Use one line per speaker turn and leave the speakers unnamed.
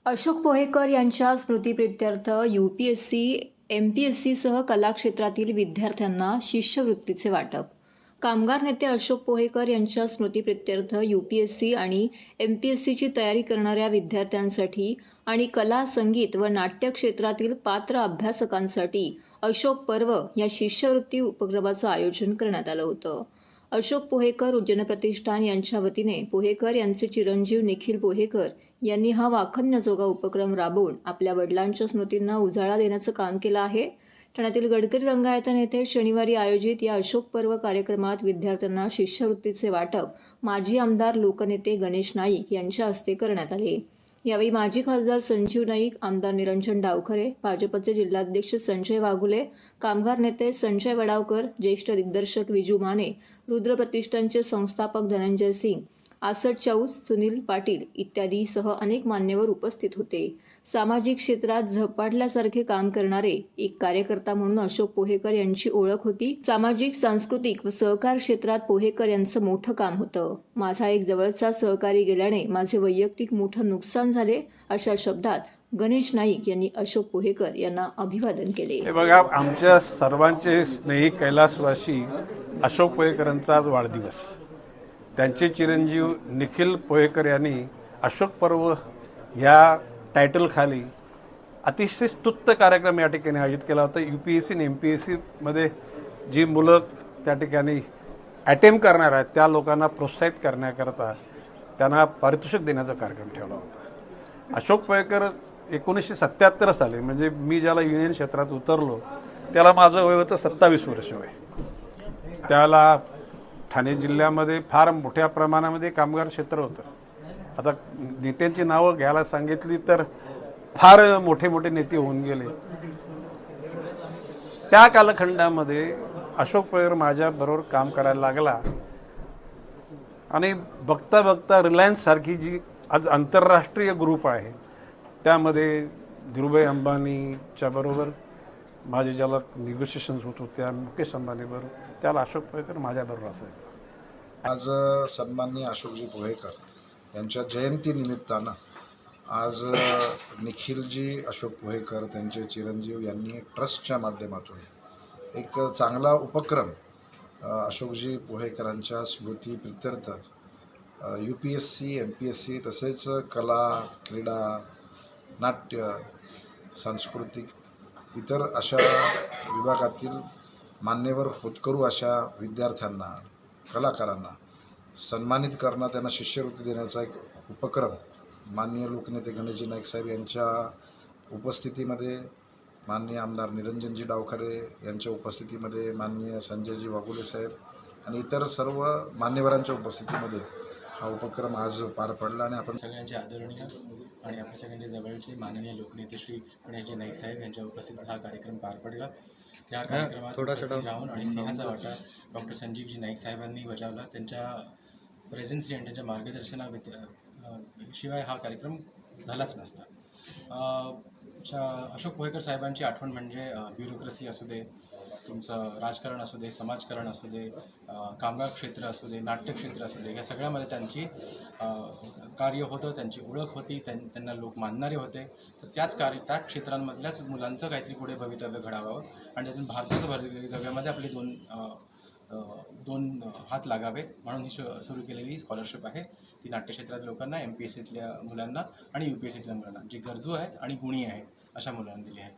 अशोक पोहेकर यांच्या स्मृतिप्रित्यर्थ UPSC, MPSC सह कला क्षेत्रातील विद्यार्थ्यांना शिष्यवृत्तीचे वाटप. कामगार नेते अशोक पोहेकर यांच्या स्मृतिप्रित्यर्थ UPSC आणि MPSCची तयारी करणाऱ्या विद्यार्थ्यांसाठी आणि कला, संगीत व नाट्य क्षेत्रातील पात्र अभ्यासकांसाठी अशोक पर्व या शिष्यवृत्ती उपक्रमाचं आयोजन करण्यात आलं होतं. अशोक पोहेकर जनप्रतिष्ठान यांच्या वतीने पोहेकर यांचे चिरंजीव निखिल पोहेकर यांनी हा वाखाणण्याजोगा उपक्रम राबवून आपल्या वडिलांच्या स्मृतींना उजाळा देण्याचं काम केलं आहे. ठाण्यातील गडकरी रंगायतन येथे शनिवारी आयोजित या अशोक पर्व कार्यक्रमात विद्यार्थ्यांना शिष्यवृत्तीचे वाटप माजी आमदार लोकनेते गणेश नाईक यांच्या हस्ते करण्यात आले. यावेळी माजी खासदार संजीव नाईक, आमदार निरंजन डावखरे, भाजपचे जिल्हाध्यक्ष संजय वाघुले, कामगार नेते संजय वडावकर, ज्येष्ठ दिग्दर्शक विजू माने, रुद्र प्रतिष्ठानचे संस्थापक धनंजय सिंग, आसट चौस, सुनील पाटील इत्यादी सह अनेक मान्यवर उपस्थित होते. सामाजिक क्षेत्रात झपाटल्यासारखे काम करणारे एक कार्यकर्ता म्हणून अशोक पोहेकर यांची ओळख होती. सामाजिक, सांस्कृतिक व सहकार क्षेत्रात पोहेकर यांचं मोठं काम होतं. माझा एक जवळचा सहकारी गेल्याने माझे वैयक्तिक मोठं नुकसान झाले, अशा शब्दात गणेश नाईक यांनी अशोक पोहेकर यांना अभिवादन केले.
हे बघा, आमच्या सर्वांचे स्नेही कैलासवासी अशोक पोहेकरांचा आज वाढदिवस. त्यांचे चिरंजीव निखिल पोहेकर यांनी अशोक पर्व ह्या टायटलखाली अतिशय स्तुत्य कार्यक्रम या ठिकाणी आयोजित केला होता. UPSC आणि MPSC मध्ये जी मुलं त्या ठिकाणी अटेम्प्ट करणार आहेत त्या लोकांना प्रोत्साहित करण्याकरता त्यांना पारितोषिक देण्याचा कार्यक्रम ठेवला होता. अशोक पोहेकर 1977 साली, म्हणजे मी ज्याला युनियन क्षेत्रात उतरलो त्याला माझं वय होतं 27 वर्ष वय. त्याला ठाणे जिल्ह्यामध्ये फार मोठ्या प्रमाणामध्ये कामगार क्षेत्र होतं. आता नेत्यांची नावं घ्यायला सांगितली तर फार मोठे मोठे नेते होऊन गेले. त्या कालखंडामध्ये अशोक पोहेकर माझ्याबरोबर काम करायला लागला आणि बघता बघता रिलायन्स सारखी जी आज आंतरराष्ट्रीय ग्रुप आहे त्यामध्ये धीरूभाई अंबानीच्या बरोबर माझे ज्याला निगोशिएशन्स होत होत्या, मुकेश अंबानीबरोबर, त्याला अशोक पोहेकर माझ्याबरोबर असायचं.
आज सन्माननीय अशोकजी पोहेकर यांच्या जयंतीनिमित्तानं आज निखिलजी अशोक पोहेकर त्यांचे चिरंजीव यांनी ट्रस्टच्या माध्यमातून एक चांगला उपक्रम अशोकजी पोहेकरांच्या स्मृतीप्रित्यर्थ UPSC, MPSC तसेच कला, क्रीडा, नाट्य, सांस्कृतिक इतर अशा विभागातील मान्यवर होतकरू अशा विद्यार्थ्यांना, कलाकारांना सन्मानित करणं, त्यांना शिष्यवृत्ती देण्याचा एक उपक्रम माननीय लोकनेते गणेशजी नाईक साहेब यांच्या उपस्थितीमध्ये, माननीय आमदार निरंजनजी डावखरे यांच्या उपस्थितीमध्ये, माननीय संजयजी वाघुले साहेब आणि इतर सर्व मान्यवरांच्या उपस्थितीमध्ये हा उपक्रम आज पार पडला. आणि आपण
सगळ्यांचे आदरणीय आणि आपल्या सगळ्यांचे जवळचे माननीय लोकनेते श्री गणेशजी नाईक साहेब यांच्या उपस्थितीत हा कार्यक्रम पार पडला. त्या कार्यक्रमात उपस्थित राहून आणि सिंहाचा वाटा डॉक्टर संजीवजी नाईक साहेबांनी बजावला. त्यांच्या प्रेझेन्सनी आणि त्यांच्या मार्गदर्शनाशिवाय हा कार्यक्रम झालाच नसता. अशोक पोहेकर साहेबांची आठवण म्हणजे ब्युरोक्रेसी असू दे, तुमचं राजकारण असू दे, समाजकारण असू दे, कामगार क्षेत्र असू दे, नाट्यक्षेत्र असू दे, या सगळ्यामध्ये त्यांची कार्य होतं, त्यांची ओळख होती, त्यांना लोक मानणारे होते. तर त्या क्षेत्रांमधल्याच मुलांचं काहीतरी पुढे भवितव्य घडावं आणि त्यातून भारताचं भवितव्यामध्ये आपले दोन हात लागावेत म्हणून ही सुरू केलेली स्कॉलरशिप आहे. ती नाट्यक्षेत्रातील लोकांना, MPSCतल्या मुलांना आणि UPSCतल्या मुलांना, जे गरजू आहेत आणि गुणी आहेत अशा मुलांना दिली आहे.